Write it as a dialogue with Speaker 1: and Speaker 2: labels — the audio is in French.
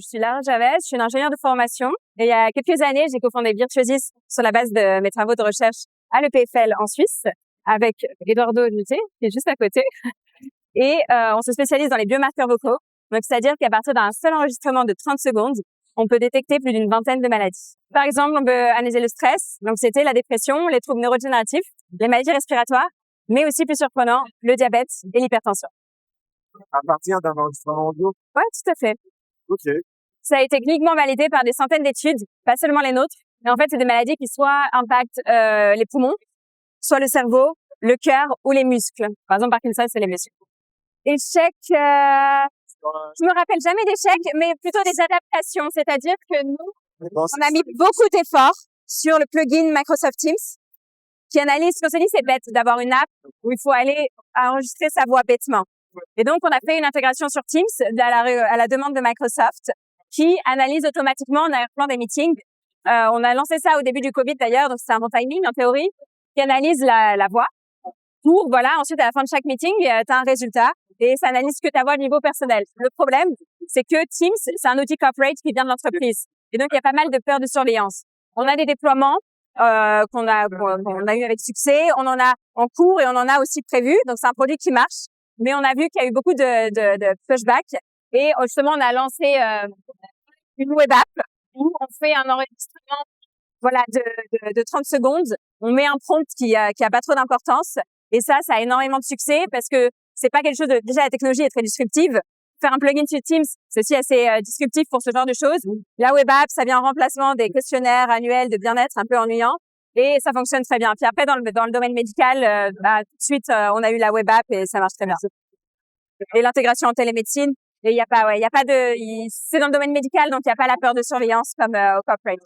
Speaker 1: suis Lara Javed, je suis une ingénieure de formation. Et il y a quelques années, j'ai cofondé Virtuosis sur la base de mes travaux de recherche à l'EPFL en Suisse avec Eduardo Nuté, qui est juste à côté. Et on se spécialise dans les biomarqueurs vocaux. Donc, c'est-à-dire qu'à partir d'un seul enregistrement de 30 secondes, on peut détecter plus d'une vingtaine de maladies. Par exemple, on peut analyser le stress. Donc, c'était la dépression, les troubles neurodégénératifs, les maladies respiratoires, mais aussi plus surprenant, le diabète et l'hypertension.
Speaker 2: À partir d'un enregistrement audio?
Speaker 1: Ouais, tout à fait.
Speaker 2: Ok.
Speaker 1: Ça a été cliniquement validé par des centaines d'études, pas seulement les nôtres. Mais en fait, c'est des maladies qui soit impactent les poumons, soit le cerveau, le cœur ou les muscles. Par exemple, Parkinson, c'est les muscles. Échec, je me rappelle jamais d'échecs, mais plutôt des adaptations. C'est-à-dire que nous, on a mis beaucoup d'efforts sur le plugin Microsoft Teams qui analyse, ce qu'on se dit, c'est bête d'avoir une app où il faut aller enregistrer sa voix bêtement. Et donc, on a fait une intégration sur Teams à la demande de Microsoft qui analyse automatiquement en arrière-plan des meetings. On a lancé ça au début du Covid d'ailleurs, donc c'est un bon timing en théorie, qui analyse la voix pour, voilà, ensuite à la fin de chaque meeting, tu as un résultat et ça analyse que ta voix au niveau personnel. Le problème, c'est que Teams, c'est un outil corporate qui vient de l'entreprise. Et donc, il y a pas mal de peurs de surveillance. On a des déploiements qu'on a eu avec succès, on en a en cours et on en a aussi prévu. Donc, c'est un produit qui marche. Mais on a vu qu'il y a eu beaucoup de pushback et justement, on a lancé une web app où on fait un enregistrement, voilà, de 30 secondes. On met un prompt qui a pas trop d'importance et ça a énormément de succès parce que c'est pas quelque chose de, déjà la technologie est très disruptive. Faire un plugin sur Teams, c'est aussi assez disruptif pour ce genre de choses. La web app, ça vient en remplacement des questionnaires annuels de bien-être un peu ennuyants. Et ça fonctionne très bien. Puis après, dans le domaine médical, tout de suite, on a eu la web app et ça marche très bien. Et l'intégration en télémédecine, et c'est dans le domaine médical, donc il n'y a pas la peur de surveillance comme au corporate.